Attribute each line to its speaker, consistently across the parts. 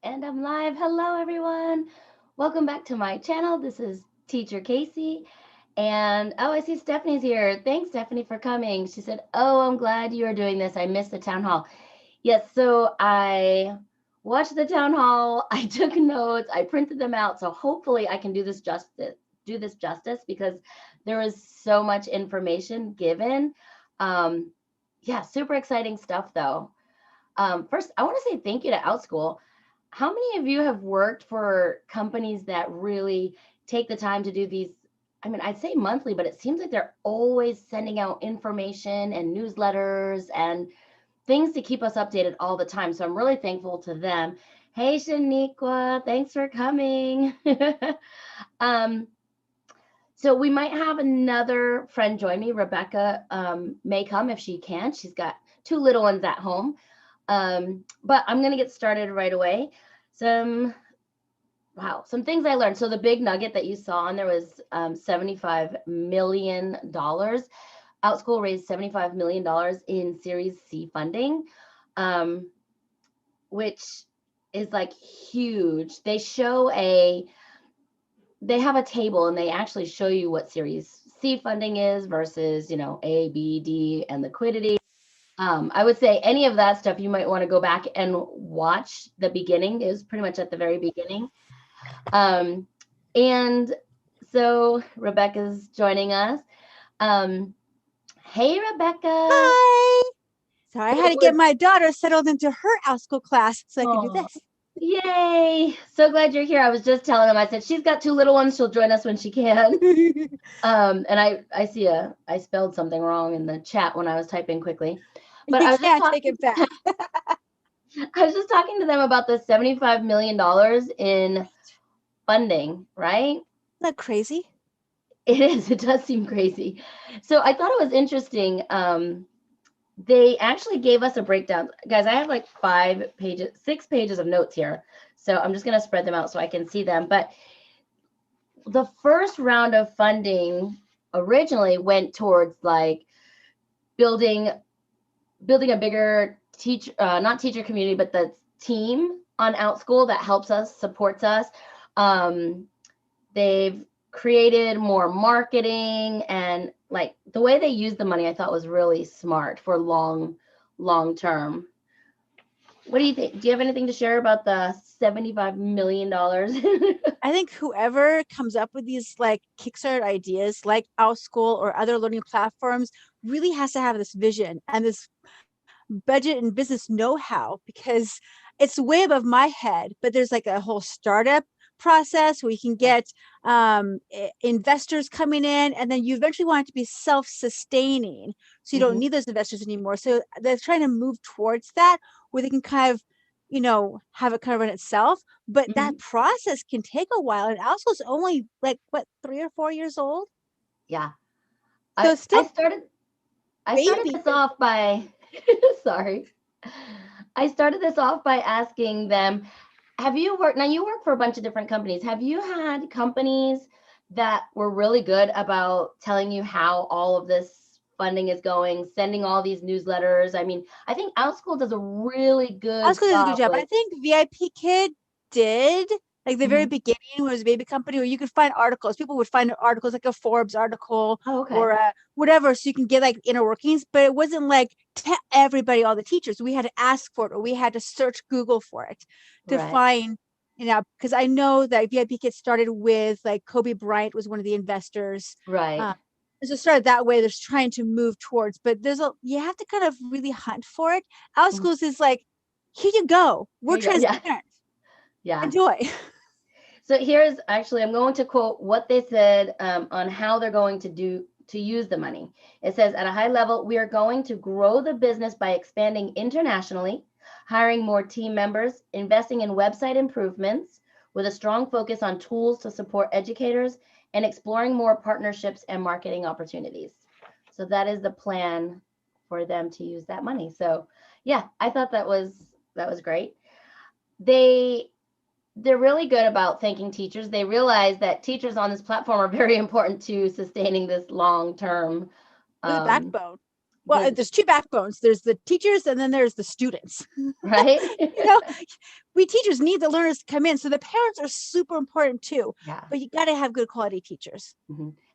Speaker 1: And I'm live. Hello, everyone. Welcome back to my channel. This is Teacher Casey. And oh, I see Stephanie's here. Thanks, Stephanie, for coming. She said, "Oh, I'm glad you are doing this. I missed the town hall." Yes, so I watched the town hall. I took notes. I printed them out. So hopefully I can do this justice because there was so much information given. Um, yeah, super exciting stuff though. First, I want to say thank you to Outschool. How many of you have worked for companies that really take the time to do these? I mean, I'd say monthly, but it seems like they're always sending out information and newsletters and things to keep us updated all the time. So I'm really thankful to them. Hey, Shaniqua, thanks for coming. um, so we might have another friend join me. Rebecca may come if she can. She's got two little ones at home. But I'm going to get started right away. Some, wow, some things I learned. So the big nugget that you saw on there was $75 million. Outschool raised $75 million in Series C funding, um, which is like huge. They have a table and they actually show you what Series C funding is versus, A, B, D, and liquidity. I would say any of that stuff you might want to go back and watch the beginning. It was pretty much at the very beginning. Um, and so Rebecca's joining us. Um, hey, Rebecca.
Speaker 2: Hi. Sorry, I had
Speaker 1: So
Speaker 2: to get
Speaker 1: we're,
Speaker 2: my daughter settled into her Outschool class so I could do
Speaker 1: oh,
Speaker 2: this.
Speaker 1: yay. So glad you're here. I was just telling them, I said, she's got two little ones. She'll join us when she can. And I see I spelled something wrong in the chat when I was typing quickly. But
Speaker 2: You can't take it back.
Speaker 1: I was just talking to them about the $75 million in funding, right?
Speaker 2: Isn't that crazy?
Speaker 1: It is. It does seem crazy. So I thought it was interesting. They actually gave us a breakdown. Guys, I have like 5 pages, 6 pages of notes here. So I'm just going to spread them out so I can see them. But the first round of funding originally went towards like building a bigger not teacher community, but the team on Outschool that helps us, supports us. Um, they've created more marketing, and like the way they use the money I thought was really smart for long term. What do you think? Do you have anything to share about the $75 million?
Speaker 2: I think whoever comes up with these like Kickstarter ideas, like Outschool or other learning platforms, really has to have this vision and this budget and business know-how because it's way above my head. But there's like a whole startup process where you can get investors coming in, and then you eventually want it to be self-sustaining, so you don't
Speaker 1: Mhm.
Speaker 2: need those investors anymore. So they're trying to move towards that where they can kind of have it kind of run itself, but that
Speaker 1: Mhm.
Speaker 2: process can take a while, and also it's only like what, 3 or 4 years old,
Speaker 1: Yeah.
Speaker 2: so
Speaker 1: I
Speaker 2: it's
Speaker 1: I
Speaker 2: still
Speaker 1: started I started
Speaker 2: baby.
Speaker 1: this off by sorry. I started this off by asking them, have you worked, now you work for a bunch of different companies. Have you had companies that were really good about telling you how all of this funding is going, sending all these newsletters? I mean, I think Outschool does a really good
Speaker 2: Oscar does a good
Speaker 1: job
Speaker 2: job. I
Speaker 1: with,
Speaker 2: think VIP Kid did, like the very
Speaker 1: mhm.
Speaker 2: beginning when it was a baby company, where you could find articles. People would find articles like a Forbes article
Speaker 1: Oh, okay.
Speaker 2: or whatever, so you can get like inner workings. But it wasn't like to everybody, all the teachers. We had to ask for it, or we had to search Google for it to
Speaker 1: Right.
Speaker 2: find. Because I know that VIP Kid started with like Kobe Bryant was one of the investors.
Speaker 1: Right.
Speaker 2: Uh, so it started that way. There's trying to move towards, but you have to kind of really hunt for it. Our
Speaker 1: Mhm.
Speaker 2: schools is like, here you go.
Speaker 1: Here
Speaker 2: We're
Speaker 1: you go. Yeah.
Speaker 2: transparent.
Speaker 1: Yeah.
Speaker 2: Enjoy.
Speaker 1: So here's actually, I'm going to quote what they said on how they're going to use the money. It says, at a high level, we are going to grow the business by expanding internationally, hiring more team members, investing in website improvements with a strong focus on tools to support educators, and exploring more partnerships and marketing opportunities. So that is the plan for them to use that money. So yeah, I thought that was great. They they're really good about thanking teachers. They realize that teachers on this platform are very important to sustaining this long term.
Speaker 2: We're the
Speaker 1: Um,
Speaker 2: backbone. Well,
Speaker 1: Good,
Speaker 2: there's two backbones. There's the teachers and then there's the students.
Speaker 1: right?
Speaker 2: You know, we teachers need the learners to come in. So the parents are super important too,
Speaker 1: Yeah.
Speaker 2: but you got to have good quality teachers.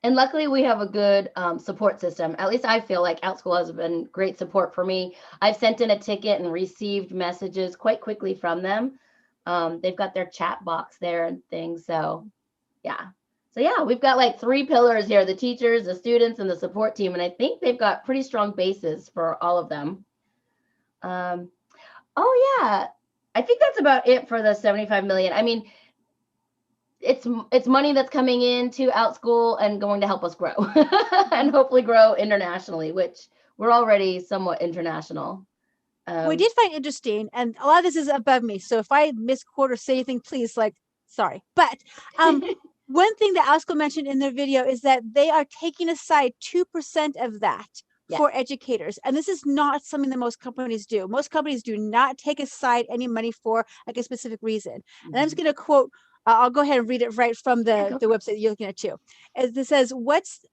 Speaker 1: And luckily, we have a good support system. At least I feel like Outschool has been great support for me. I've sent in a ticket and received messages quite quickly from them. They've got their chat box there and things. So, yeah. So, yeah, we've got like three pillars here: the teachers, the students, and the support team. And I think they've got pretty strong bases for all of them. Um, oh, yeah. I think that's about it for the 75 million. I mean, it's money that's coming into Outschool and going to help us grow and hopefully grow internationally, which we're already somewhat international.
Speaker 2: We did find interesting, and a lot of this is above me. So if I misquote or say anything, please, like, sorry. But one thing that Outschool mentioned in their video is that they are taking aside 2% of that
Speaker 1: Yes.
Speaker 2: for educators. And this is not something that most companies do. Most companies do not take aside any money for like a specific reason. And I'm just going to quote, I'll go ahead and read it right from the website you're looking at too. As it says, what's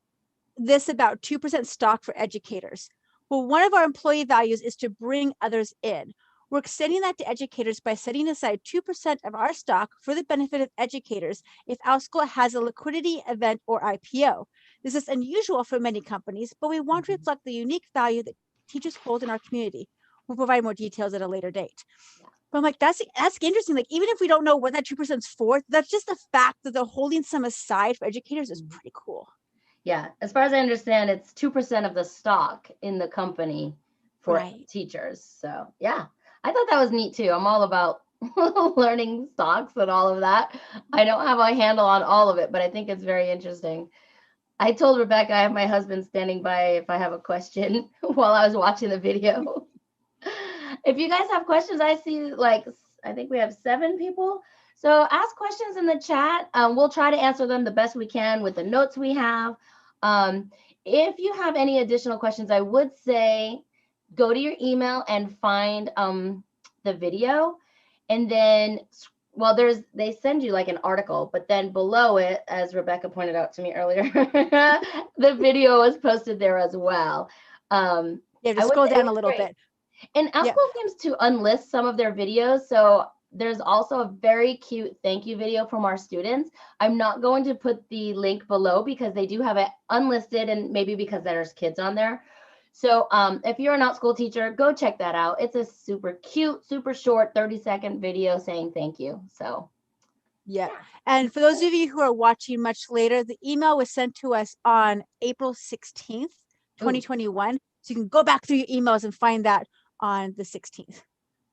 Speaker 2: this about 2% stock for educators? Well, one of our employee values is to bring others in. We're extending that to educators by setting aside 2% of our stock for the benefit of educators if Outschool has a liquidity event or IPO. This is unusual for many companies, but we want to reflect the unique value that teachers hold in our community. We'll provide more details at a later date. But I'm like, that's interesting. Like, even if we don't know what that 2% is for, that's just the fact that they're holding some aside for educators is pretty cool.
Speaker 1: Yeah, as far as I understand, it's 2% of the stock in the company for teachers. So, yeah, I thought that was neat too. I'm all about learning stocks and all of that. I don't have a handle on all of it, but I think it's very interesting. I told Rebecca I have my husband standing by if I have a question while I was watching the video. If you guys have questions, I see I think we have 7 people. So ask questions in the chat. We'll try to answer them the best we can with the notes we have. If you have any additional questions, I would say go to your email and find the video. And then, well, they send you like an article, but then below it, as Rebecca pointed out to me earlier, the video is posted there as well.
Speaker 2: Yeah, just scroll down a little bit.
Speaker 1: And Outschool seems to unlist some of their videos. So there's also a very cute thank you video from our students. I'm not going to put the link below because they do have it unlisted and maybe because there's kids on there. So if you're an Outschool teacher, go check that out. It's a super cute, super short 30-second video saying thank you. So
Speaker 2: yeah. And for those of you who are watching much later, the email was sent to us on April 16th, 2021. So you can go back through your emails and find that on the 16th.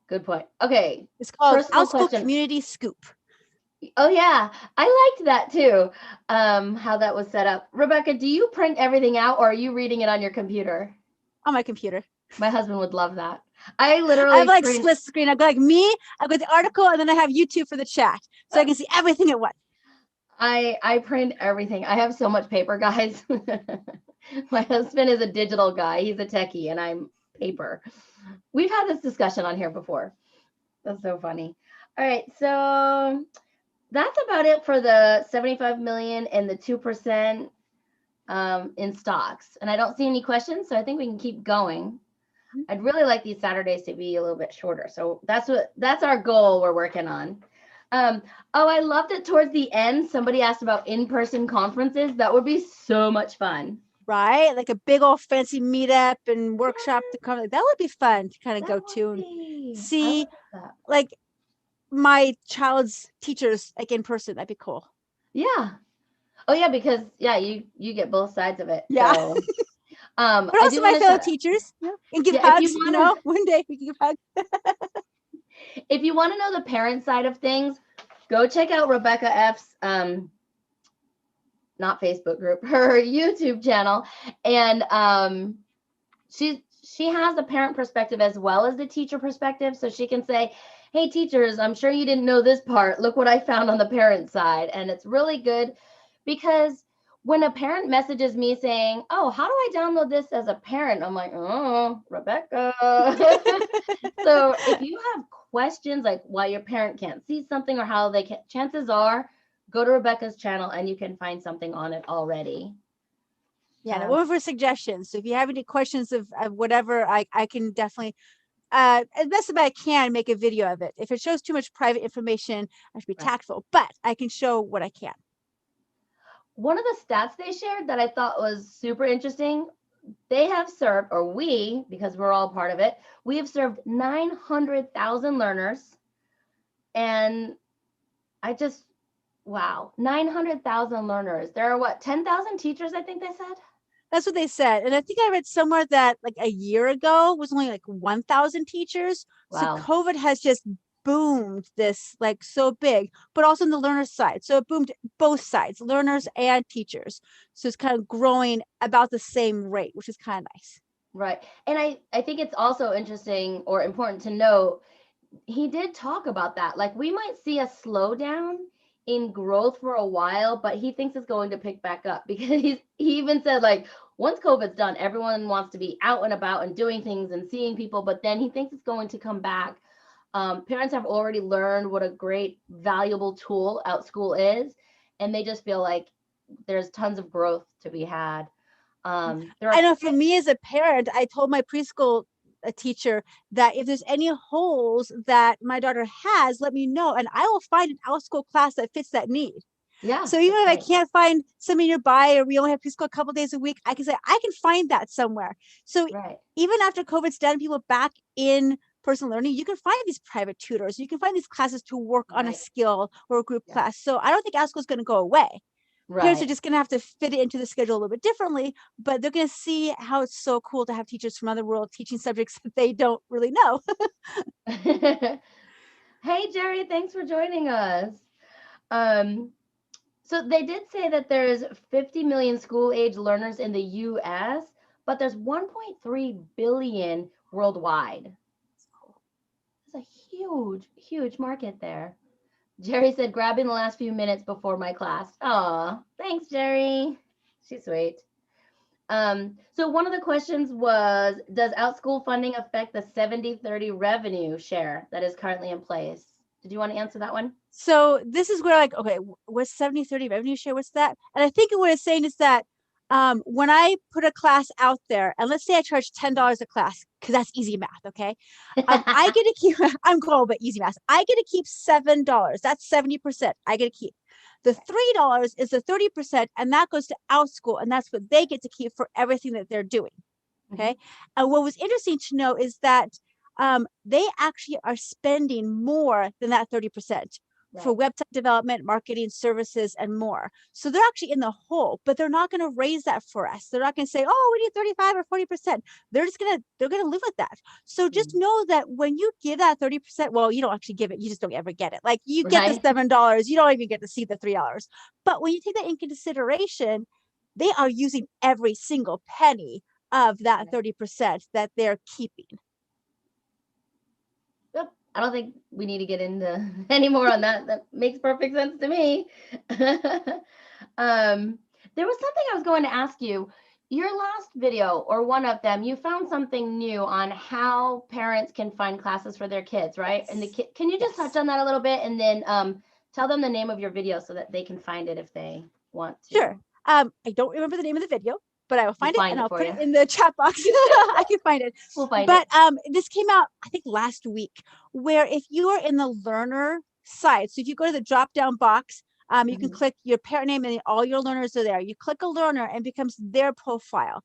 Speaker 1: Good point. Okay.
Speaker 2: It's called Outschool Community Scoop.
Speaker 1: Oh yeah, I liked that too. How that was set up. Rebecca, do you print everything out or are you reading it on your computer?
Speaker 2: On my computer.
Speaker 1: My husband would love that. I
Speaker 2: have like split screen. I've got like me, I've got the article, and then I have YouTube for the chat. So I can see everything at once.
Speaker 1: I print everything. I have so much paper, guys. My husband is a digital guy. He's a techie and I'm paper. We've had this discussion on here before. That's so funny. All right, so that's about it for the 75 million and the 2% in stocks. And I don't see any questions, so I think we can keep going. I'd really like these Saturdays to be a little bit shorter. So that's our goal we're working on. Oh, I loved it towards the end. Somebody asked about in-person conferences. That would be so much fun.
Speaker 2: Right? Like a big old fancy meetup and workshop to come. That would be fun to kind of go to and see like my child's teachers like in person. That'd be cool.
Speaker 1: Yeah. Oh yeah, because you get both sides of it.
Speaker 2: Yeah.
Speaker 1: So,
Speaker 2: but also my fellow teachers, and give hugs. One day we can give hugs.
Speaker 1: If you want to know the parent side of things, go check out Rebecca F's not Facebook group, her YouTube channel, and she has the parent perspective as well as the teacher perspective, so she can say, hey teachers, I'm sure you didn't know this part, look what I found on the parent side. And it's really good because when a parent messages me saying, oh, how do I download this as a parent, I'm like, oh, Rebecca. So if you have questions like why your parent can't see something or how they can, chances are go to Rebecca's channel and you can find something on it already.
Speaker 2: Yeah, and one for suggestions. So if you have any questions of whatever, I can definitely, as best as I can, make a video of it. If it shows too much private information, I have to be
Speaker 1: Right.
Speaker 2: tactful, but I can show what I can.
Speaker 1: One of the stats they shared that I thought was super interesting, they have served, or we, because we're all part of it, we have served 900,000 learners. And I just, wow, 900,000 learners. There are what, 10,000 teachers, I think they said?
Speaker 2: That's what they said. And I think I read somewhere that like a year ago was only like 1,000 teachers. So
Speaker 1: Wow.
Speaker 2: COVID has just boomed this like so big, but also on the learner side. So it boomed both sides, learners and teachers. So it's kind of growing about the same rate, which is kind of nice.
Speaker 1: Right. And I think it's also interesting or important to note, he did talk about that. Like we might see a slowdown in growth for a while, but he thinks it's going to pick back up because he even said like once COVID's done, everyone wants to be out and about and doing things and seeing people, but then he thinks it's going to come back. Parents have already learned what a great, valuable tool Outschool is, and they just feel like there's tons of growth to be had. There
Speaker 2: I
Speaker 1: are
Speaker 2: know for me as a parent, I told my preschool teacher that if there's any holes that my daughter has, let me know, and I will find an Outschool class that fits that need.
Speaker 1: yeah,
Speaker 2: So even
Speaker 1: that's
Speaker 2: if I
Speaker 1: right.
Speaker 2: can't find somebody nearby or we only have preschool a couple days a week, I can say I can find that somewhere. So
Speaker 1: Right,
Speaker 2: even after COVID's done, people back in personal learning, you can find these private tutors. You can find these classes to work on a
Speaker 1: right.
Speaker 2: skill or a group
Speaker 1: Yeah,
Speaker 2: class. So I don't think Outschool is going to go away. Parents are
Speaker 1: right.
Speaker 2: just going to have to fit it into the schedule a little bit differently, but they're going to see how it's so cool to have teachers from other world teaching subjects that they don't really know.
Speaker 1: Hey, Jerry, thanks for joining us. Um, so they did say that there's 50 million school age learners in the US, but there's 1.3 billion worldwide. It's a huge, huge market there. Jerry said, grabbing the last few minutes before my class. Aw, thanks, Jerry. She's sweet. So one of the questions was, does Outschool funding affect the 70/30 revenue share that is currently in place? Did you want to answer that one?
Speaker 2: So this is where like, okay, what's 70/30 revenue share? What's that? And I think what it's saying is that when I put a class out there, and let's say I charge $10 a class, because that's easy math, okay? I get to keep, I'm going but easy math. I get to keep $7. That's 70%. I get to keep. The $3 is the 30%, and that goes to Outschool, and that's what they get to keep for everything that they're doing.
Speaker 1: Mhm.
Speaker 2: Okay. And what was interesting to know is that they actually are spending more than that 30% for
Speaker 1: Right.
Speaker 2: website development, marketing, services, and more. So they're actually in the hole, but they're not going to raise that for us. They're not going to say, oh, we need 35 or 40%. They're going to live with that. So just
Speaker 1: Mhm.
Speaker 2: know that when you give that 30%, well, you don't actually give it, you just don't ever get it. Like you get the
Speaker 1: Right.
Speaker 2: $7, you don't even get to see the $3. But when you take that into consideration, they are using every single penny of that
Speaker 1: Right.
Speaker 2: 30% that they're keeping.
Speaker 1: Yep. I don't think we need to get into any more on that. That makes perfect sense to me. There was something I was going to ask you. Your last video, or one of them, you found something new on how parents can find classes for their kids, right? And the
Speaker 2: Yes.
Speaker 1: kid, can you just touch
Speaker 2: Yes.
Speaker 1: on that a little bit and then tell them the name of your video so that they can find it if they want
Speaker 2: Sure.
Speaker 1: to?
Speaker 2: I don't remember the name of the video, but I will
Speaker 1: We'll
Speaker 2: find it
Speaker 1: find
Speaker 2: and
Speaker 1: it
Speaker 2: I'll
Speaker 1: for
Speaker 2: put it
Speaker 1: you.
Speaker 2: in the chat box. I can find it.
Speaker 1: We'll find
Speaker 2: But
Speaker 1: it.
Speaker 2: this came out, I think, last week, where if you are in the learner side, so if you go to the drop down box, you can
Speaker 1: Hmm.
Speaker 2: click your parent name and all your learners are there. You click a learner and it becomes their profile.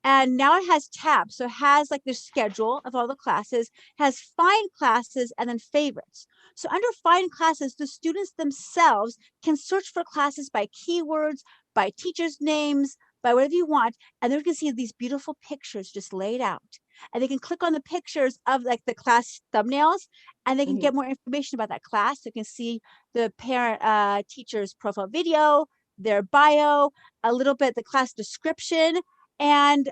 Speaker 2: And now it has tabs. So it has like the schedule of all the classes, has find classes and then favorites. So under find classes, the students themselves can search for classes by keywords, by teachers' names, by whatever you want. And they're going to see these beautiful pictures just laid out. And they can click on the pictures of like the class thumbnails and they can
Speaker 1: Hmm.
Speaker 2: get more information about that class. They can see the parent teacher's profile video, their bio, a little bit the class description, and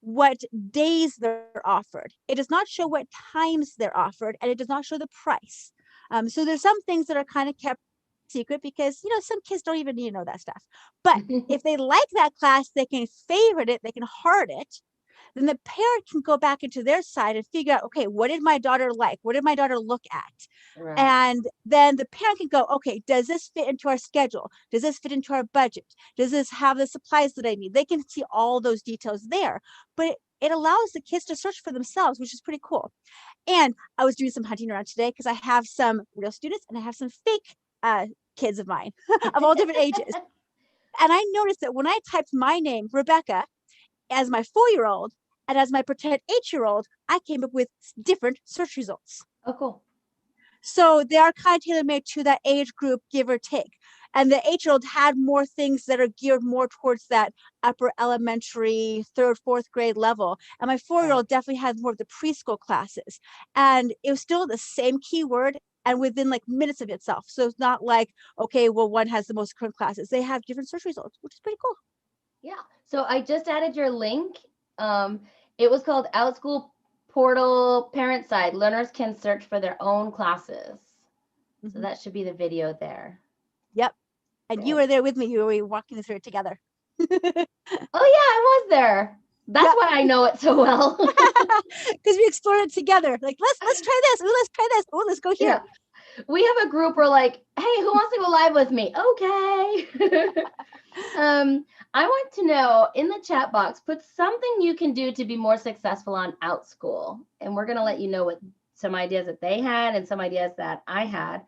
Speaker 2: what days they're offered. It does not show what times they're offered, and it does not show the price. So there's some things that are kind of kept secret because some kids don't even need to know that stuff. But if they like that class, they can favorite it, they can heart it. then the parent can go back into their side and figure out, okay, what did my daughter like? What did my daughter look at?
Speaker 1: Right.
Speaker 2: And then the parent can go, okay, does this fit into our schedule? Does this fit into our budget? Does this have the supplies that I need? They can see all those details there, but it allows the kids to search for themselves, which is pretty cool. And I was doing some hunting around today because I have some real students and I have some fake kids of mine of all different ages. And I noticed that when I typed my name, Rebecca, as my 4-year-old and as my pretend 8-year-old, I came up with different search results.
Speaker 1: Oh, cool.
Speaker 2: So they are kind of tailor-made to that age group, give or take. And the 8-year-old had more things that are geared more towards that upper elementary, third, fourth grade level. And my 4-year-old definitely had more of the preschool classes. And it was still the same keyword and within like minutes of itself. So it's not like, okay, well, one has the most current classes. They have different search results, which is pretty cool.
Speaker 1: Yeah. So I just added your link. Um, it was called Outschool Portal Parent Side. Learners can search for their own classes. So that should be the video there.
Speaker 2: Yep. And you were there with me. You were walking through it together.
Speaker 1: Oh yeah, I was there. That's why I know it so well.
Speaker 2: Because we explored it together. Like, let's try this. Ooh, let's try this. Oh, let's go here.
Speaker 1: Yeah. We have a group where like, hey, who wants to go live with me? Okay. I want to know in the chat box, put something you can do to be more successful on Outschool. And we're going to let you know what some ideas that they had and some ideas that I had,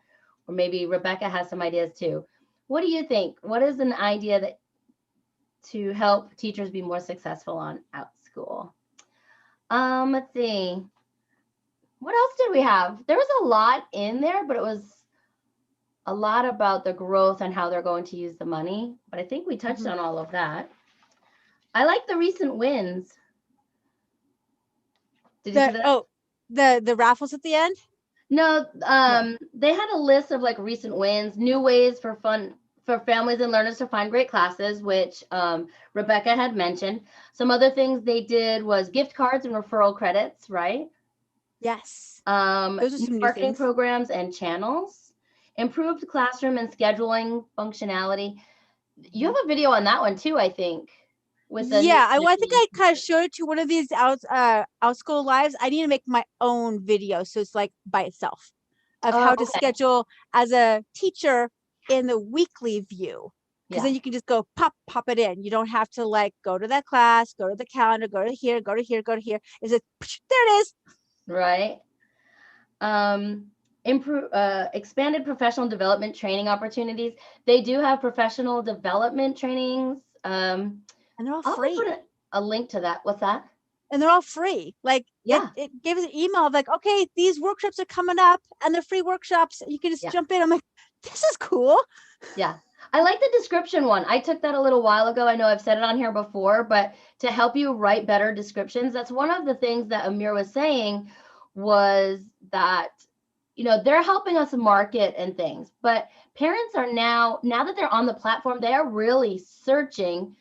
Speaker 1: or maybe Rebecca has some ideas too. What do you think? What is an idea that to help teachers be more successful on Outschool? Let's see. What else did we have? There was a lot in there, but it was a lot about the growth and how they're going to use the money. But I think we touched on all of that. I like the recent wins. Did you see that?
Speaker 2: Oh, the raffles at the end?
Speaker 1: No, they had a list of like recent wins, new ways for fun for families and learners to find great classes, which Rebecca had mentioned. Some other things they did was gift cards and referral credits, right?
Speaker 2: Yes. Those are some new
Speaker 1: marketing
Speaker 2: things.
Speaker 1: programs and channels, improved classroom and scheduling functionality. You have a video on that one too, I think.
Speaker 2: With I think I kind of showed it to one of these Outschool lives. I need to make my own video, so it's like by itself of how to schedule as a teacher in the weekly view. Because then you can just go pop it in. You don't have to like go to that class, go to the calendar, go to here, go to here, go to here. Is it there? It is.
Speaker 1: Right. Expanded professional development training opportunities. They do have professional development trainings.
Speaker 2: And they're all free.
Speaker 1: I'll put a link to that. What's that?
Speaker 2: And they're all free. Like, it gave us an email of like, okay, these workshops are coming up and they're free workshops. You can just jump in. I'm like, this is cool.
Speaker 1: Yeah. I like the description one. I took that a little while ago. I know I've said it on here before, but to help you write better descriptions, that's one of the things that Amir was saying was that, you know, they're helping us market and things, but parents are now that they're on the platform, they are really searching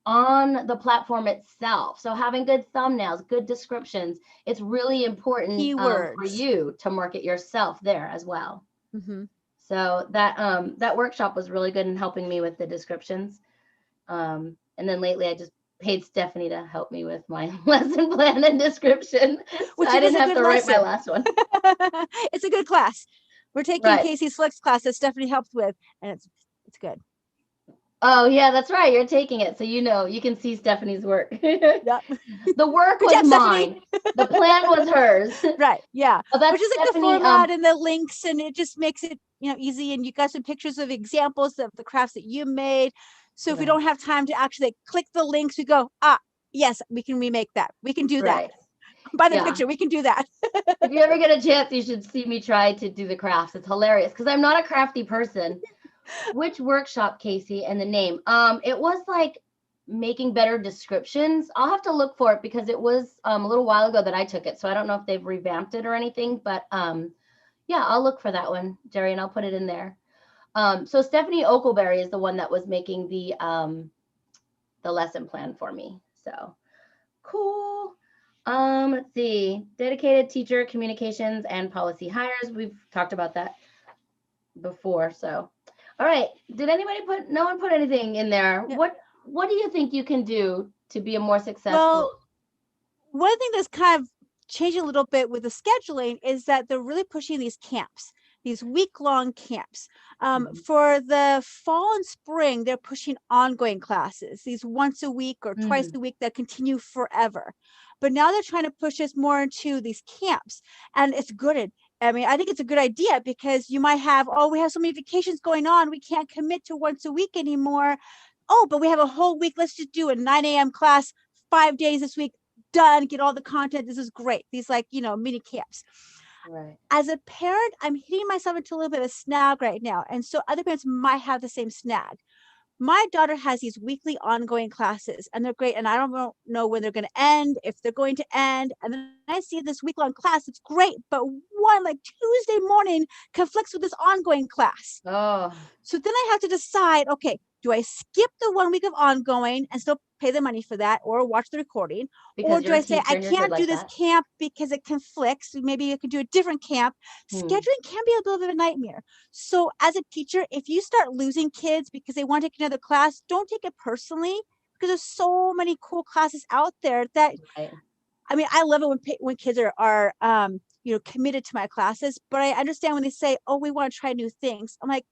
Speaker 1: on the platform itself. So having good thumbnails, good descriptions, it's really important for you to market yourself there as well. So that workshop was really good in helping me with the descriptions. And then lately I just paid Stephanie to help me with my lesson plan and description. Which I didn't have to write my last one.
Speaker 2: It's a good class. We're taking Casey's Flex class that Stephanie helped with, and it's good.
Speaker 1: Oh yeah, that's right. You're taking it, so you can see Stephanie's work.
Speaker 2: Yep.
Speaker 1: The work was mine. The plan was hers.
Speaker 2: Right. Yeah.
Speaker 1: Oh,
Speaker 2: which is like Stephanie, the format and the links, and it just makes it easy. And you got some pictures of examples of the crafts that you made. So if we don't have time to actually click the links, we go, yes, we can remake that. We can do that. By the picture, we can do that.
Speaker 1: If you ever get a chance, you should see me try to do the crafts. It's hilarious because I'm not a crafty person. Which workshop, Casey, and the name? It was like making better descriptions. I'll have to look for it because it was a little while ago that I took it. So I don't know if they've revamped it or anything, but yeah, I'll look for that one, Jerry, and I'll put it in there. So Stephanie Oakleberry is the one that was making the lesson plan for me. So cool. Let's see. Dedicated teacher communications and policy hires. We've talked about that before. So, all right. Did anybody no one put anything in there? Yeah. What do you think you can do to be a more successful?
Speaker 2: one thing that's kind of changing a little bit with the scheduling is that they're really pushing these camps, these week-long camps.
Speaker 1: Mhm.
Speaker 2: For the fall and spring, they're pushing ongoing classes, these once a week or twice
Speaker 1: Mm.
Speaker 2: a week that continue forever. But now they're trying to push us more into these camps, and it's good. I mean, I think it's a good idea because you might have, oh, we have so many vacations going on, we can't commit to once a week anymore. Oh, but we have a whole week. Let's just do a 9 a.m. class 5 days this week. Done. Get all the content. This is great. These like, mini camps.
Speaker 1: Right.
Speaker 2: As a parent, I'm hitting myself into a little bit of a snag right now. And so other parents might have the same snag. My daughter has these weekly ongoing classes and they're great. And I don't know when they're going to end, if they're going to end. And then I see this week-long class. It's great. But one like Tuesday morning conflicts with this ongoing class.
Speaker 1: Oh,
Speaker 2: So then I have to decide, okay, do I skip the 1 week of ongoing and still pay the money for that or watch the recording? Or
Speaker 1: because
Speaker 2: do
Speaker 1: you're a
Speaker 2: I say,
Speaker 1: teacher
Speaker 2: I
Speaker 1: and you're good
Speaker 2: can't do
Speaker 1: like
Speaker 2: this
Speaker 1: that.
Speaker 2: camp because it conflicts? Maybe I can do a different camp.
Speaker 1: Hmm.
Speaker 2: Scheduling can be a little bit of a nightmare. So as a teacher, if you start losing kids because they want to take another class, don't take it personally because there's so many cool classes out there that,
Speaker 1: Right.
Speaker 2: I mean, I love it when kids are committed to my classes, but I understand when they say, oh, we want to try new things. I'm like,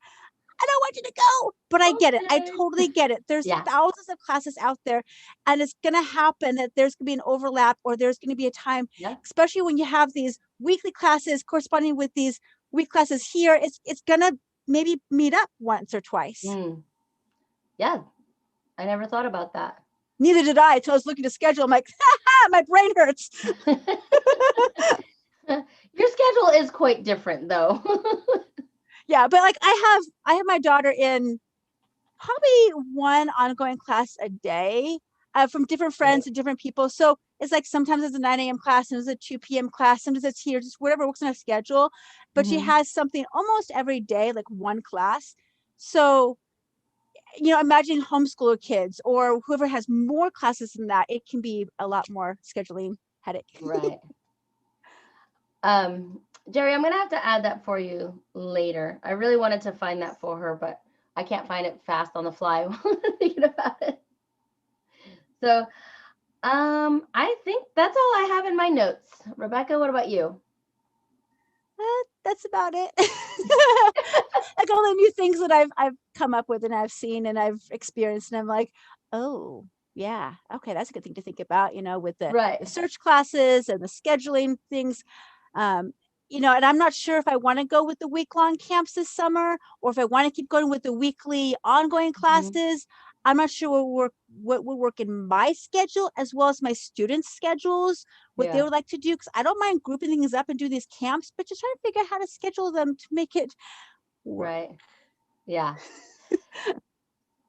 Speaker 2: I don't want you to go, but I get it. I
Speaker 1: Okay.
Speaker 2: totally get it. There's
Speaker 1: Yeah.
Speaker 2: thousands of classes out there, and it's going to happen that there's going to be an overlap or there's going to be a time,
Speaker 1: Yeah.
Speaker 2: especially when you have these weekly classes corresponding with these week classes here. It's going to maybe meet up once or twice.
Speaker 1: Mm. Yeah. I never thought about that.
Speaker 2: Neither did I until I was looking to schedule. I'm like, my brain hurts.
Speaker 1: Your schedule is quite different though.
Speaker 2: Yeah, but like I have my daughter in probably one ongoing class a day from different
Speaker 1: Right.
Speaker 2: friends and different people. So it's like sometimes it's a 9 a.m. class, sometimes it's a 2 p.m. class, sometimes it's here, just whatever works on her schedule. But she
Speaker 1: Hmm.
Speaker 2: has something almost every day, like one class. So, imagine homeschooler kids or whoever has more classes than that, it can be a lot more scheduling headache.
Speaker 1: Right. Um, Jerry, I'm gonna have to add that for you later. I really wanted to find that for her, but I can't find it fast on the fly while I'm thinking about it. So, I think that's all I have in my notes. Rebecca, what about you?
Speaker 2: That's about it. Like all the new things that I've come up with and I've seen and I've experienced, and I'm like, oh yeah, okay, that's a good thing to think about. With the
Speaker 1: Right.
Speaker 2: search classes and the scheduling things. Um, and I'm not sure if I want to go with the week-long camps this summer or if I want to keep going with the weekly ongoing
Speaker 1: Mhm.
Speaker 2: classes. I'm not sure what would work in my schedule as well as my students' schedules, what they
Speaker 1: Yeah.
Speaker 2: would like to do. Because I don't mind grouping things up and do these camps, but just trying to figure out how to schedule them to make it work.
Speaker 1: Right. Yeah.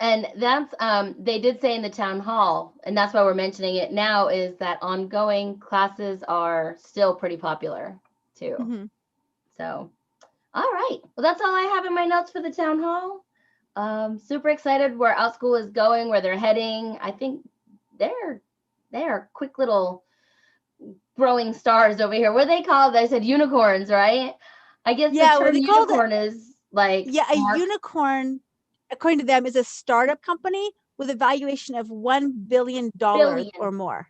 Speaker 1: And that's they did say in the town hall, and that's why we're mentioning it now, is that ongoing classes are still pretty popular too.
Speaker 2: Hmm.
Speaker 1: So, all right. Well, that's all I have in my notes for the town hall. Super excited where Outschool is going, where they're heading. I think they're they're quick little growing stars over here. What do they call it? I said unicorns, right? I guess the
Speaker 2: Yeah, well,
Speaker 1: term
Speaker 2: they call it,
Speaker 1: unicorn is like
Speaker 2: yeah, a
Speaker 1: Mark
Speaker 2: unicorn, according to them, is a startup company with a valuation of $1 billion
Speaker 1: billion
Speaker 2: or more.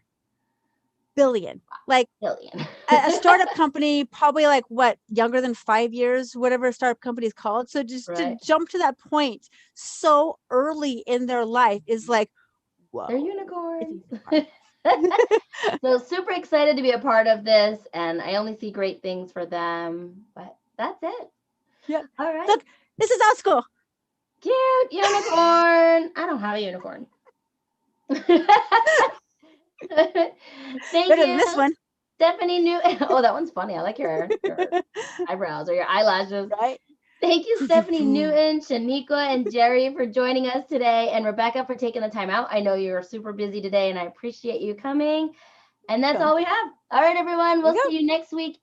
Speaker 2: Billion. Like
Speaker 1: billion.
Speaker 2: a startup company, probably like what, younger than 5 years, whatever a startup company is called. So just to
Speaker 1: Right.
Speaker 2: jump to that point so early in their life is like,
Speaker 1: They're
Speaker 2: whoa, it's a
Speaker 1: unicorns.
Speaker 2: unicorn.
Speaker 1: So super excited to be a part of this, and I only see great things for them. But that's it.
Speaker 2: Yeah.
Speaker 1: All right.
Speaker 2: Look, this is our school.
Speaker 1: Cute unicorn. I don't have a unicorn. Thank
Speaker 2: Better than this
Speaker 1: you,
Speaker 2: one.
Speaker 1: Stephanie New. Oh, that one's funny. I like your eyebrows or your eyelashes.
Speaker 2: Right?
Speaker 1: Thank you, Stephanie Newton, Shanika, and Jerry for joining us today, and Rebecca for taking the time out. I know you're super busy today, and I appreciate you coming. And that's
Speaker 2: Welcome.
Speaker 1: all we have. All right, everyone.
Speaker 2: There we
Speaker 1: We'll
Speaker 2: go.
Speaker 1: see you next week.